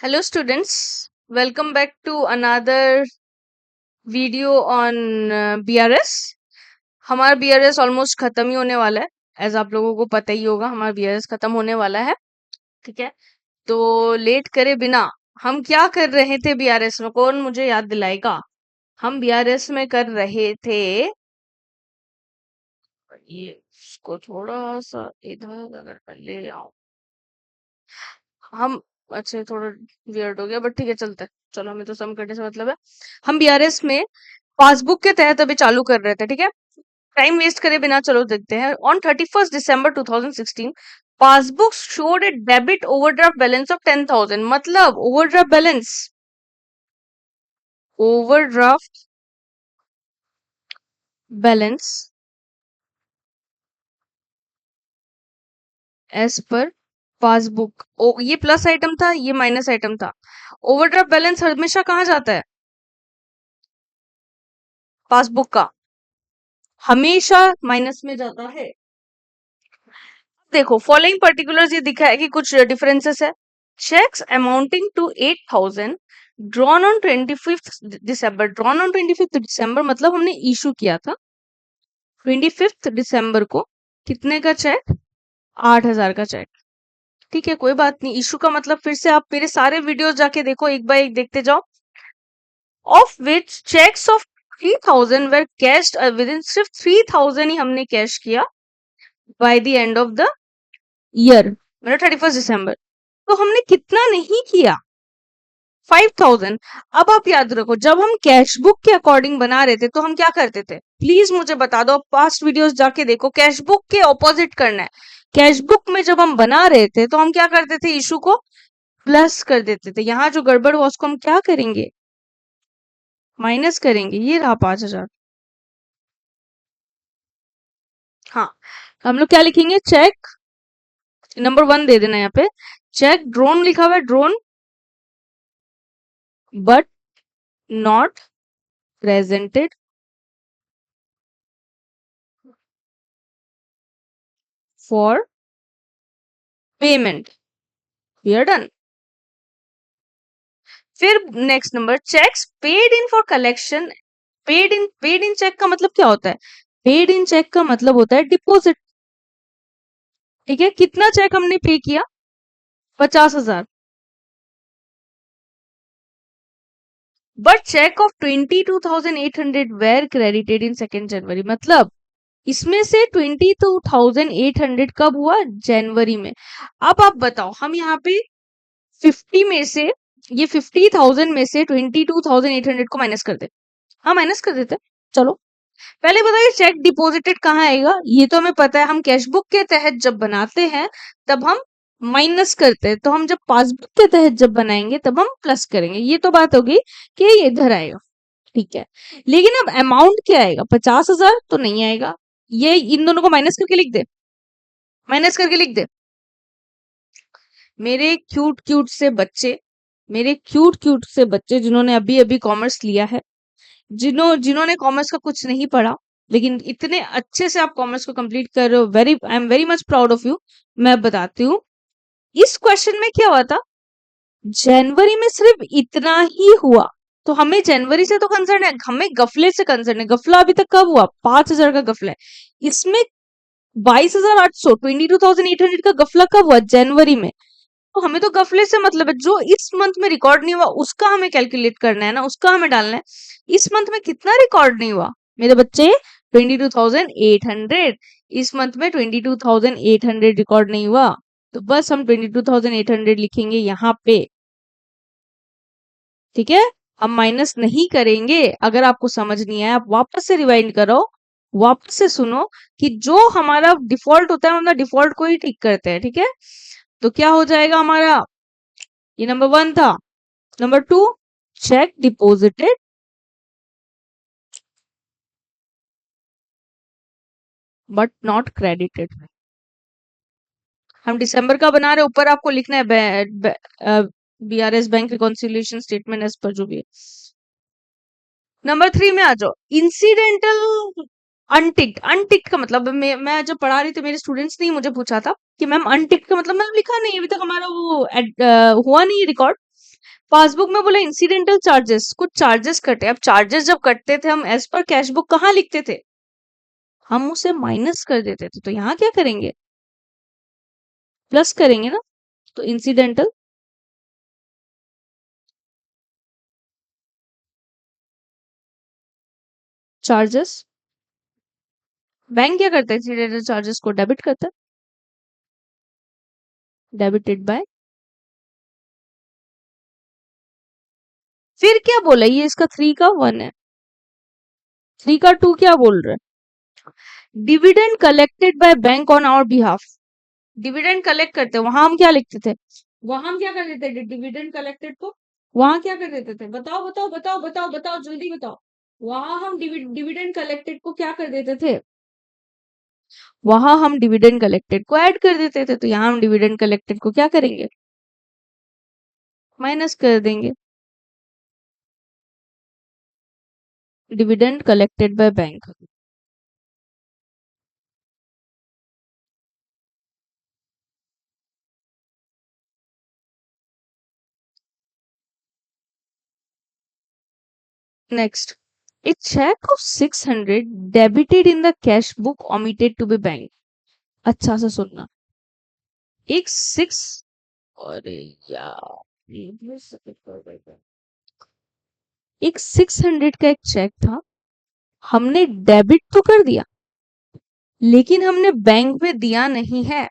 Hello students, welcome back to another video on BRS। हमारा BRS almost खत्म ही होने वाला है। एज आप लोगों को पता ही होगा हमारा BRS खत्म होने वाला है। ठीक है, तो लेट करे बिना हम क्या कर रहे थे BRS में, कौन मुझे याद दिलाएगा? हम BRS में कर रहे थे ये, इसको थोड़ा सा इधर अगर ले आओ हम। अच्छा थोड़ा वियर्ड हो गया बट ठीक है, चलते हैं। चलो, हमें तो सम करने से मतलब है। हम बीआरएस में पासबुक के तहत अभी चालू कर रहे थे। ठीक है, टाइम वेस्ट करे बिना चलो देखते हैं। On 31 December 2016 passbook showed a debit overdraft balance of 10,000। मतलब overdraft balance as per passbook. ओ, ये प्लस आइटम था, ये माइनस आइटम था। ओवरड्राफ्ट बैलेंस हमेशा कहाँ जाता है? पासबुक का हमेशा माइनस में जाता है। देखो, फॉलोइंग पर्टिकुलर्स ये दिखा है कि कुछ डिफरेंसेस है। Cheques amounting to 8,000 drawn on 25 December. Drawn on 25 December मतलब हमने इशू किया था 25 दिसंबर को। कितने का चेक? 8,000 का चेक। ठीक है, कोई बात नहीं। इशू का मतलब फिर से आप मेरे सारे वीडियोस जाके देखो, एक बार एक देखते जाओ। Of which cheques of 3,000 were cashed within. सिर्फ 3,000 ही हमने कैश किया by the end of the year, मतलब 31 दिसंबर। तो हमने कितना नहीं किया? 5,000। अब आप याद रखो, जब हम कैश बुक के अकॉर्डिंग बना रहे थे तो हम क्या करते थे? प्लीज मुझे बता दो, पास्ट वीडियोस जाके देखो। कैश बुक के ऑपोजिट करना है। कैश बुक में जब हम बना रहे थे तो हम क्या करते थे? इशू को प्लस कर देते थे। यहाँ जो गड़बड़ हुआ उसको हम क्या करेंगे? माइनस करेंगे। ये रहा 5,000। हाँ, हम लोग क्या लिखेंगे? चेक नंबर 1 दे देना यहाँ पे। चेक ड्रोन लिखा हुआ है, drawn but not presented for payment. We are done. फिर next number, cheques paid in for collection. Paid in cheque का मतलब क्या होता है? पेड इन चेक का मतलब होता है डिपॉजिट। ठीक है, कितना चेक हमने पे किया? 50,000। But cheque of 22,800 were credited in 2 January. मतलब इसमें से 22,800 कब हुआ? जनवरी में। अब आप बताओ, हम यहाँ पे 50 में से, ये 50,000 में से 22,800 को माइनस कर दे। हाँ, माइनस कर देते। चलो, पहले बताइए चेक डिपॉजिटेड कहाँ आएगा? ये तो हमें पता है, हम कैशबुक के तहत जब बनाते हैं तब हम माइनस करते हैं, तो हम जब पासबुक के तहत जब बनाएंगे तब हम प्लस करेंगे। ये तो बात होगी कि ये इधर आएगा। ठीक है, लेकिन अब अमाउंट क्या आएगा? 50,000 तो नहीं आएगा। ये इन दोनों को माइनस करके लिख दे, माइनस करके लिख दे। मेरे क्यूट क्यूट से बच्चे, मेरे क्यूट क्यूट से बच्चे जिन्होंने अभी अभी कॉमर्स लिया है, जिन्होंने कॉमर्स का कुछ नहीं पढ़ा लेकिन इतने अच्छे से आप कॉमर्स को कंप्लीट कर रहे हो, I am very much proud of you. मैं बताती हूँ, इस क्वेश्चन में क्या हुआ था। जनवरी में सिर्फ इतना ही हुआ, तो हमें जनवरी से तो कंसर्न है, हमें गफले से कंसर्न है। गफला अभी तक कब हुआ? 5,000 का गफला है। इसमें 22,800, 22,800 का गफला कब हुआ? जनवरी में। तो हमें तो गफले से मतलब है, जो इस मंथ में रिकॉर्ड नहीं हुआ उसका हमें कैलकुलेट करना है ना, उसका हमें डालना है। इस मंथ में कितना रिकॉर्ड नहीं हुआ मेरे बच्चे? 22,800। इस मंथ में 22,800 रिकॉर्ड नहीं हुआ, तो बस हम 22,800 लिखेंगे यहाँ पे। ठीक है, हम माइनस नहीं करेंगे। अगर आपको समझ नहीं आया, आप वापस से रिवाइंड करो, वापस से सुनो कि जो हमारा डिफॉल्ट होता है हम डिफॉल्ट को ही ठीक करते हैं। ठीक है, तो क्या हो जाएगा हमारा? ये नंबर 1 था। Number 2, cheque deposited but not credited. हम दिसंबर का बना रहे, ऊपर आपको लिखना है BRS bank reconciliation statement as per जो भी है। नंबर 3 में आ जाओ, इंसिडेंटल अनटिक्ड। अनटिक्ड का मतलब, मैं जब पढ़ा रही थी मेरे स्टूडेंट्स ने ही मुझे पूछा था कि मैम अनटिक्ड का मतलब, मैंने लिखा नहीं अभी तक, हमारा वो हुआ नहीं रिकॉर्ड। पासबुक में बोला इंसिडेंटल चार्जेस, कुछ चार्जेस कटे। अब चार्जेस जब कटते थे हम एज पर कैश बुक कहाँ लिखते थे, हम उसे माइनस कर देते थे। तो यहाँ क्या करेंगे, प्लस करेंगे ना। तो इंसिडेंटल चार्जेस, बैंक क्या करता है, इंसिडेंटल चार्जेस को डेबिट करता है, डेबिटेड बाय। फिर क्या बोला, ये इसका 3 का 1 है, 3 का 2 क्या बोल रहा है, dividend collected by bank on our behalf. Dividend collect करते हैं, वहां हम क्या लिखते थे, वहां हम क्या कर देते थे, डिविडेंड कलेक्टेड को वहां क्या कर देते थे, बताओ बताओ बताओ बताओ बताओ जल्दी बताओ। वहां हम डिविडेंड कलेक्टेड को क्या कर देते थे, वहां हम डिविडेंड कलेक्टेड को ऐड कर देते थे। तो यहाँ हम डिविडेंड कलेक्टेड को क्या करेंगे, माइनस कर देंगे, dividend collected by bank. Next, a check of 600 debited in the cash book omitted to be bank। अच्छा से सुनना, एक 6, अरे यार एक 600 का एक चेक था, हमने डेबिट तो कर दिया लेकिन हमने बैंक में दिया नहीं है।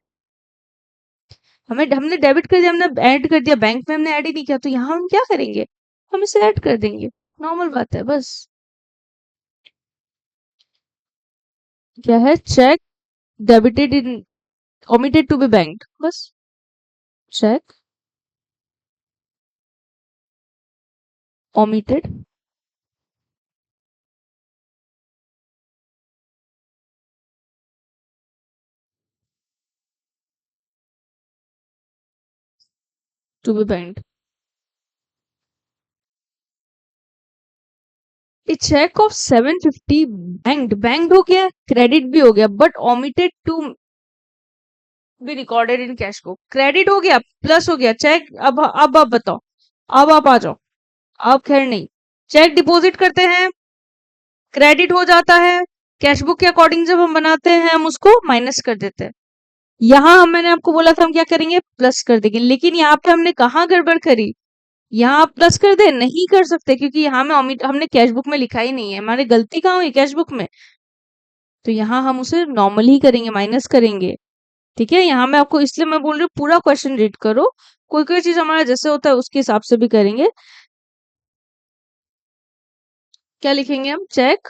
हमें हमने डेबिट कर दिया, हमने ऐड कर दिया, बैंक में हमने ऐड ही नहीं किया। तो यहाँ हम क्या करेंगे, हम इसे ऐड कर देंगे, नॉर्मल बात है बस। क्या है, cheque debited in omitted to be bank, बस cheque omitted to be bank. A cheque of 750 banked हो गया, क्रेडिट भी हो गया, but omitted to be recorded in cash book. Credit हो गया, प्लस हो गया चेक। अब आप बताओ, अब आप आ जाओ। अब खैर नहीं, चेक डिपॉजिट करते हैं, क्रेडिट हो जाता है, कैश बुक के अकॉर्डिंग जब हम बनाते हैं हम उसको माइनस कर देते हैं। यहाँ हम, मैंने आपको बोला था हम क्या करेंगे, प्लस कर देंगे, लेकिन यहाँ पे हमने कहाँ गड़बड़ करी, यहाँ आप प्लस कर दे नहीं कर सकते क्योंकि यहाँ में हमने कैश बुक में लिखा ही नहीं है, हमारी गलती कहाँ हुई कैश बुक में। तो यहाँ हम उसे नॉर्मल ही करेंगे, माइनस करेंगे। ठीक है, यहाँ मैं आपको इसलिए मैं बोल रही हूँ पूरा क्वेश्चन रीड करो, कोई कोई चीज हमारा जैसे होता है उसके हिसाब से भी करेंगे। क्या लिखेंगे हम, cheque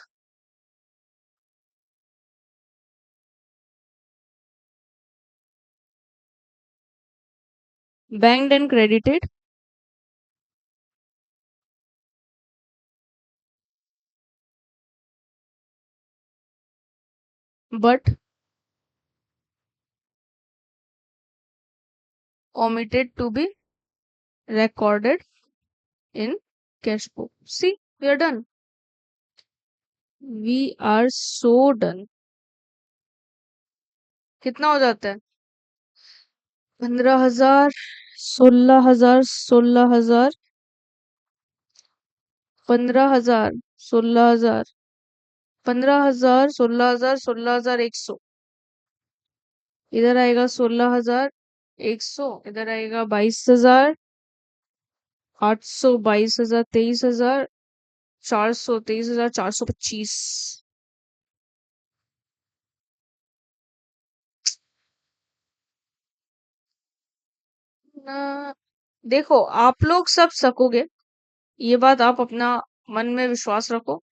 banked and credited but omitted to be recorded in cash book। See, we are done, we are so done। कितना हो जाता है, 15,000, 16,000, 16,000, 15,000, 16,000, 15,000, 16,000, 16,100, इधर आएगा 16,100, इधर आएगा 22,800, 22,000, 23,000, 400, 23,425। ना, देखो आप लोग सब सकोगे, ये बात आप अपना मन में विश्वास रखो।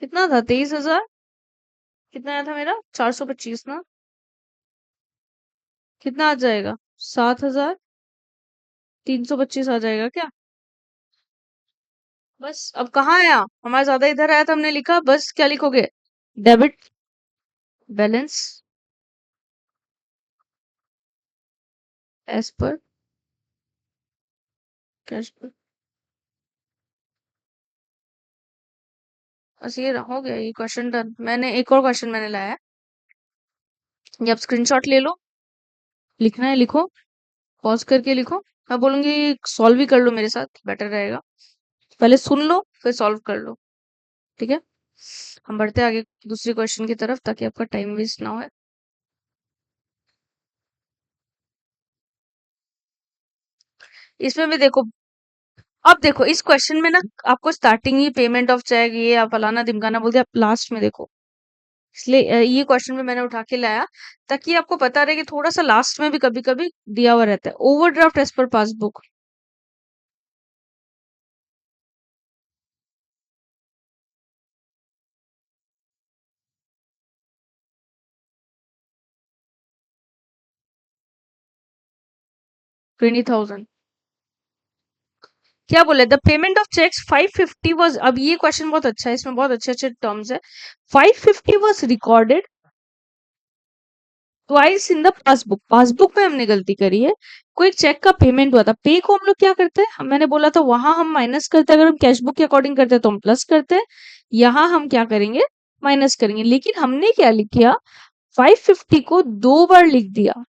कितना था, 23,000, कितना आया था मेरा, 425 ना, कितना आ जाएगा, 7,325 आ जाएगा क्या। बस अब कहाँ आया, हमारा ज्यादा इधर आया था, हमने लिखा, बस क्या लिखोगे, debit balance as per cash पर। बस ये हो गया, ये क्वेश्चन डन। मैंने एक और क्वेश्चन मैंने लाया है, ये आप स्क्रीनशॉट ले लो। लिखना है लिखो, पॉज करके लिखो। मैं बोलूंगी सॉल्व ही कर लो मेरे साथ, बेटर रहेगा। पहले सुन लो फिर सॉल्व कर लो, ठीक है। हम बढ़ते हैं आगे दूसरी क्वेश्चन की तरफ ताकि आपका टाइम वेस्ट ना हो। इसमें भी देखो, अब देखो इस क्वेश्चन में ना आपको स्टार्टिंग ही पेमेंट ऑफ चेक ये आप फलाना ढिमकाना बोल दिया, आप लास्ट में देखो। इसलिए ये क्वेश्चन भी मैंने उठा के लाया ताकि आपको पता रहे कि थोड़ा सा लास्ट में भी कभी कभी दिया हुआ रहता है ओवरड्राफ्ट एज पर पासबुक। 20,000 क्या बोले, the payment of cheques 550 was, अब ये क्वेश्चन बहुत अच्छा है, इसमें बहुत अच्छे अच्छे टर्म्स है। 550 was recorded twice in the passbook, passbook में हमने गलती करी है। कोई चेक का पेमेंट हुआ था, पे को हम लोग क्या करते हैं, मैंने बोला था वहां हम माइनस करते हैं, अगर हम कैश बुक के अकॉर्डिंग करते हैं तो हम प्लस करते हैं, यहाँ हम क्या करेंगे, माइनस करेंगे। लेकिन हमने क्या लिख किया, 550 को 2 बार लिख दिया।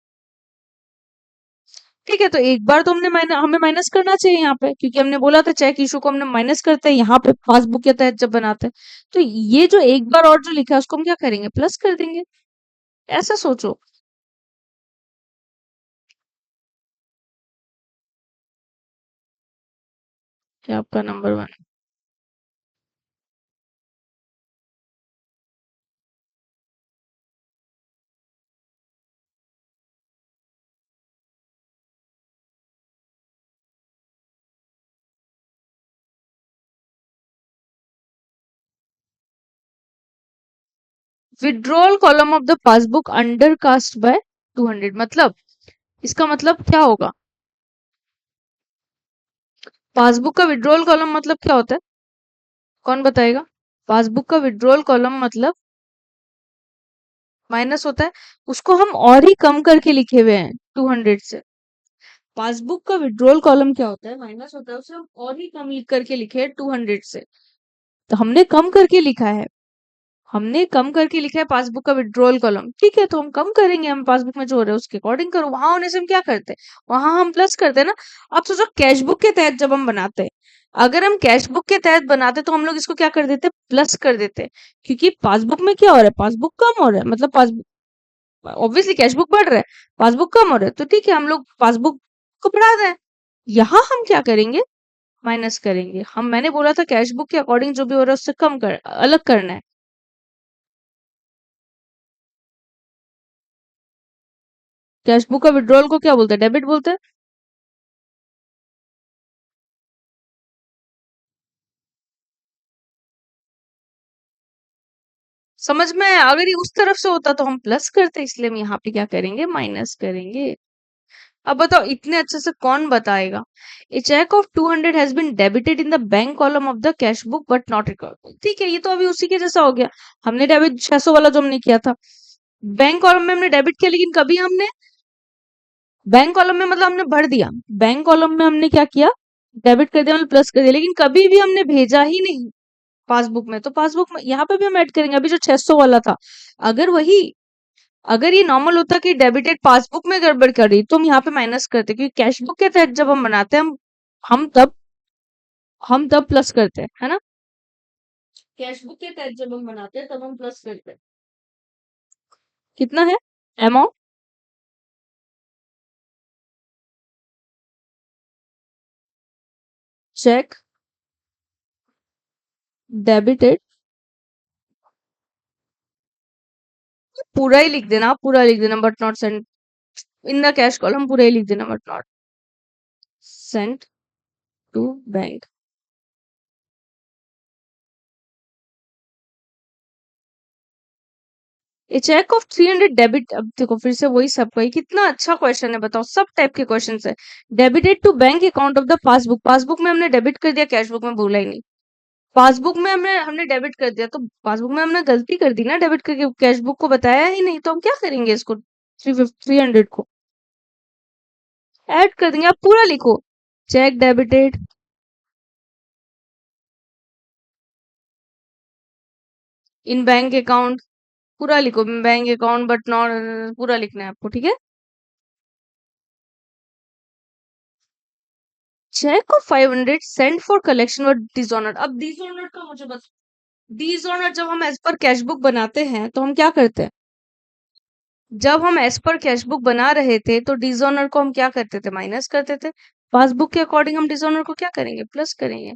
ठीक है, तो एक बार तो हमें माइनस करना चाहिए यहाँ पे, क्योंकि हमने बोला था चेक इशू को हमने माइनस करते हैं यहाँ पे पासबुक के तहत जब बनाते हैं। तो ये जो एक बार और जो लिखा है उसको हम क्या करेंगे, प्लस कर देंगे। ऐसा सोचो। क्या आपका number 1। Withdrawal column of the passbook under cast by 200, मतलब इसका मतलब क्या होगा, पासबुक का विड्रॉल कॉलम मतलब क्या होता है, कौन बताएगा। पासबुक का विड्रॉल कॉलम मतलब माइनस होता है, उसको हम और ही कम करके लिखे हुए हैं 200 से। पासबुक का विड्रॉल कॉलम क्या होता है, माइनस होता है, उसे हम और ही कम लिख करके लिखे हैं 200 से। तो हमने कम करके लिखा है, हमने कम करके लिखा है पासबुक का विड्रॉल कॉलम, ठीक है, तो हम कम करेंगे, हम पासबुक में जो हो रहा है उसके अकॉर्डिंग करो। वहां होने से हम क्या करते हैं, वहां हम प्लस करते हैं ना। अब सोचो कैश बुक के तहत जब हम बनाते हैं, अगर हम कैश बुक के तहत बनाते तो हम लोग इसको क्या कर देते, प्लस कर देते। क्योंकि पासबुक में क्या हो रहा है, पासबुक कम हो रहा है, मतलब पासबुक ऑब्वियसली कैश बुक बढ़ रहा है, पासबुक कम हो रहा है, तो ठीक है हम लोग पासबुक को बढ़ा दें। यहाँ हम क्या करेंगे, माइनस करेंगे। हम मैंने बोला था कैश बुक के अकॉर्डिंग जो भी हो रहा है उससे कम कर अलग करना है। कैश बुक का विड्रॉल को क्या बोलते हैं, डेबिट बोलते हैं। समझ में आया, अगर ये उस तरफ से होता तो हम प्लस करते, इसलिए हम यहाँ पे क्या करेंगे, माइनस करेंगे। अब बताओ इतने अच्छे से कौन बताएगा। A cheque of 200 has been debited in the bank column of the cash book but not record, ठीक है, ये तो अभी उसी के जैसा हो गया। हमने डेबिट 600 वाला जो हमने किया था, बैंक कॉलम में हमने डेबिट किया, लेकिन कभी हमने बैंक कॉलम में मतलब हमने भर दिया, बैंक कॉलम में हमने क्या किया, डेबिट कर दिया मतलब प्लस कर दिया, लेकिन कभी भी हमने भेजा ही नहीं पासबुक में। तो पासबुक में यहाँ पे भी हम ऐड करेंगे, अभी जो 600 वाला था, अगर वही, अगर ये नॉर्मल होता कि डेबिटेड पासबुक में गड़बड़ कर रही तो हम यहाँ पे माइनस करते, क्योंकि कैश बुक के तहत जब हम बनाते हैं हम तब प्लस करते हैं, है ना। कैश बुक के तहत जब हम बनाते हैं तब हम प्लस करते हैं। कितना है अमाउंट, चेक डेबिटेड, पूरा ही लिख देना, पूरा लिख देना, but not sent in the cash column, पूरा ही लिख देना, but not sent to bank. A cheque of 300 debit, अब देखो फिर से वही सब का ही, कितना अच्छा क्वेश्चन है बताओ, सब टाइप के क्वेश्चन है। Debited to bank account of the passbook, passbook में हमने डेबिट कर दिया, कैश बुक में भूला ही नहीं। पासबुक में हमने हमने डेबिट कर दिया, तो पासबुक में हमने गलती कर दी ना डेबिट करके, कैश बुक को बताया ही नहीं, तो हम क्या करेंगे इसको, 300 को ऐड कर देंगे। आप पूरा लिखो, cheque debited in bank account, पूरा लिखो बैंक अकाउंट बट नॉट, पूरा लिखना है आपको, ठीक है। Cheque of 500 send for collection और डिसऑनर्ड। अब डिसऑनर्ड का मुझे बता। डिसऑनर्ड जब हम एज पर कैश बुक बनाते हैं तो हम क्या करते हैं? जब हम एज पर कैश बुक बना रहे थे तो डिसऑनर को हम क्या करते थे? माइनस करते थे। पासबुक के अकॉर्डिंग हम डिसऑनर को क्या करेंगे? प्लस करेंगे।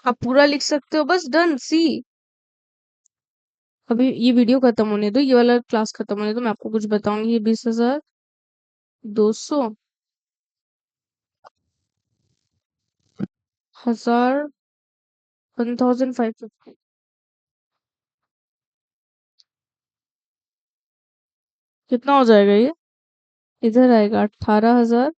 आप पूरा लिख सकते हो, बस डन। सी, अभी ये वीडियो खत्म होने दो, ये वाला क्लास खत्म होने दो, मैं आपको कुछ बताऊंगी। ये 20,200, 1000, 1550, कितना हो जाएगा ये? इधर आएगा 18,000,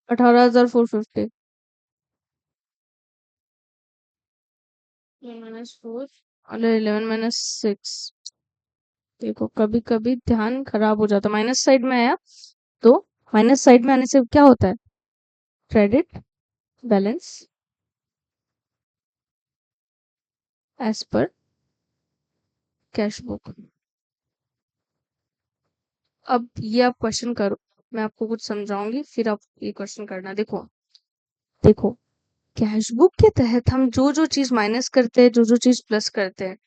18,450। -4 और 11 - 6। देखो कभी कभी ध्यान खराब हो जाता, माइनस साइड में आया तो माइनस साइड में आने से क्या होता है? Credit balance as per cash book. अब ये आप क्वेश्चन करो, मैं आपको कुछ समझाऊंगी, फिर आप ये क्वेश्चन करना। देखो देखो, कैश बुक के तहत हम जो जो चीज माइनस करते हैं, जो जो चीज प्लस करते हैं,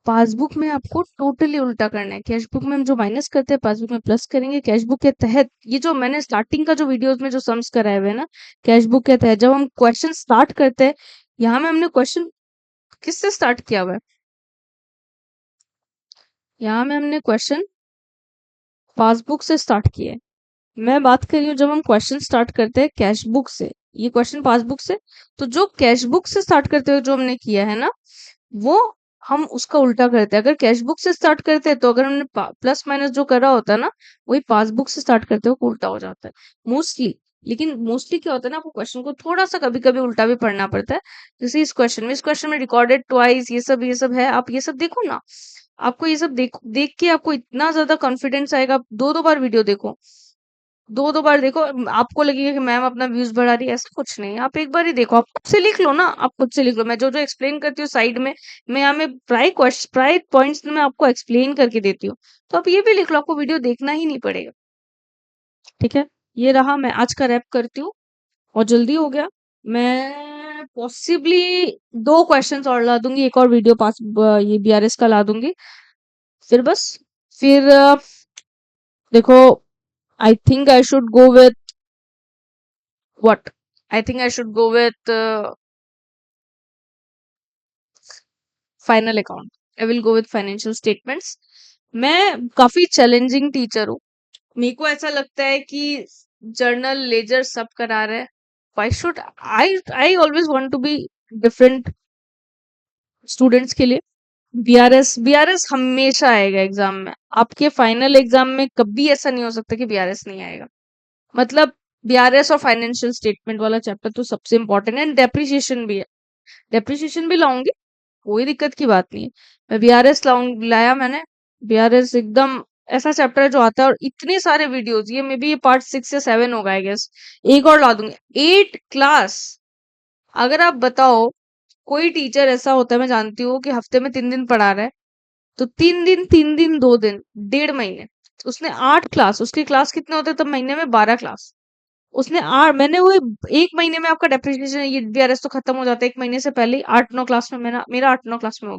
पासबुक में आपको टोटली उल्टा करना है। कैश बुक में हम जो माइनस करते हैं पासबुक में प्लस करेंगे। कैश बुक के तहत ये जो मैंने स्टार्टिंग का जो वीडियोस में जो सम्स कराए हुए हैं ना, कैश बुक के तहत जब हम क्वेश्चन स्टार्ट करते हैं, यहाँ में हमने क्वेश्चन किससे स्टार्ट किया हुआ है? यहाँ में हमने क्वेश्चन पासबुक से स्टार्ट किया है। मैं बात कर रही हूँ जब हम क्वेश्चन स्टार्ट करते हैं कैश बुक से, ये क्वेश्चन पासबुक से। तो जो कैश बुक से स्टार्ट करते हुए जो हमने किया है ना, वो हम उसका उल्टा करते हैं। अगर कैश बुक से स्टार्ट करते हैं तो अगर हमने प्लस माइनस जो करा होता है ना, वही पासबुक से स्टार्ट करते हुए उल्टा हो जाता है मोस्टली। लेकिन मोस्टली क्या होता है ना, आपको क्वेश्चन को थोड़ा सा कभी कभी उल्टा भी पढ़ना पड़ता है। जैसे इस क्वेश्चन में रिकॉर्डेड ट्वाइस, ये सब है, आप ये सब देखो ना। आपको ये सब देख देख के आपको इतना ज्यादा कॉन्फिडेंस आएगा। आप दो दो बार वीडियो देखो, दो दो बार देखो, आपको लगेगा कि मैम अपना व्यूज बढ़ा रही है। ऐसा कुछ नहीं है, आप एक बार ही देखो, आप खुद से लिख लो ना, आप खुद से लिख लो। मैं जो जो एक्सप्लेन करती हूँ साइड में, मैं यहाँ में प्राय पॉइंट्स मैं आपको एक्सप्लेन करके देती हूँ। तो आप ये भी लिख लो, आपको वीडियो देखना ही नहीं पड़ेगा। ठीक है, ये रहा, मैं आज का रैप करती हूँ और जल्दी हो गया। मैं पॉसिबली 2 क्वेश्चंस और ला दूंगी, एक और वीडियो पास ये बीआरएस का ला दूंगी, फिर बस। फिर देखो, I think I should go with what? I think I should go with final account. I will go with financial statements. मैं काफी चैलेंजिंग टीचर हूँ। मेरे को ऐसा लगता है कि जर्नल लेजर सब करा रहे हैं। Why should I always want to be different students के लिए। बीआरएस हमेशा आएगा एग्जाम में। आपके फाइनल एग्जाम में कभी ऐसा नहीं हो सकता कि बीआरएस नहीं आएगा। मतलब बीआरएस और फाइनेंशियल स्टेटमेंट वाला चैप्टर तो सबसे इंपॉर्टेंट है, एंड डेप्रिसिएशन भी है। डेप्रिसिएशन भी लाऊंगी, कोई दिक्कत की बात नहीं है। मैं बीआरएस लाया मैंने। बीआरएस एकदम ऐसा चैप्टर है जो आता है, और इतने सारे वीडियोस, ये मे बी ये पार्ट 6 या 7 होगा आई गेस। एक और ला दूंगी 8 क्लास। अगर आप बताओ, कोई टीचर ऐसा होता है मैं जानती हूँ कि हफ्ते में 3 दिन पढ़ा रहा है, तो 3 दिन 3 दिन 2 दिन 1.5 महीने, उसने 8 क्लास, उसकी क्लास कितने होते हैं तब महीने में? 12 क्लास। उसने मैंने वो 1 महीने में आपका डेप्रिसिएशन ये बीआरएस तो खत्म हो जाता है 1 महीने से पहले ही। 8 9 क्लास में मेरा 8 9 क्लास में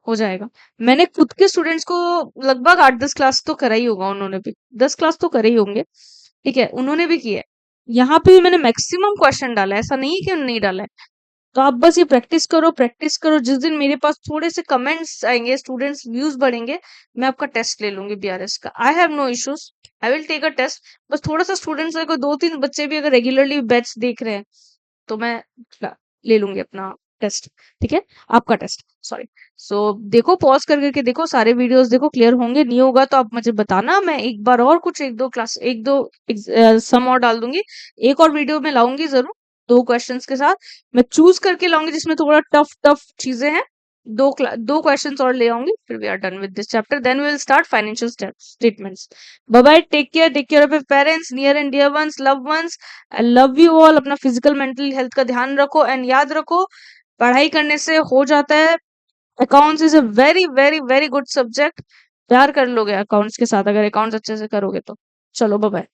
हो जाएगा। मैंने खुद के स्टूडेंट्स को लगभग 8 10 क्लास तो करा ही होगा, उन्होंने भी 10 क्लास तो करे ही होंगे। ठीक है, उन्होंने भी किया है। यहाँ पे भी मैंने मैक्सिमम क्वेश्चन डाला है, ऐसा नहीं है कि नहीं डाला है। तो आप बस ये प्रैक्टिस करो, प्रैक्टिस करो। जिस दिन मेरे पास थोड़े से कमेंट्स आएंगे, स्टूडेंट्स व्यूज बढ़ेंगे, मैं आपका टेस्ट ले लूंगी बीआरएस का। I have no issues, I will take a test. बस थोड़ा सा स्टूडेंट्स अगर 2 3 बच्चे भी अगर रेगुलरली बैच देख रहे हैं, तो मैं ले लूंगी अपना टेस्ट, ठीक है, आपका टेस्ट, सॉरी। सो देखो, पॉज कर करके देखो, सारे वीडियोस देखो, क्लियर होंगे, नहीं होगा तो आप मुझे बताना, मैं एक बार और कुछ एक दो सम और डाल दूंगी, एक और वीडियो में लाऊंगी जरूर, दो क्वेश्चंस के साथ मैं चूज करके लाऊंगी जिसमें थोड़ा टफ टफ चीजें हैं, दो क्वेश्चंस और ले आऊंगी, फिर we are done with this chapter, then we will start financial statements. Bye bye, take care of your parents, near and dear ones, love ones, I love you all. अपना physical mental health का ध्यान रखो, and याद रखो, पढ़ाई करने से हो जाता है। Accounts is a very very very good subject, प्यार कर लोगे अकाउंट्स के साथ अगर अकाउंट्स अच्छे से करोगे तो। चलो बाय बाय।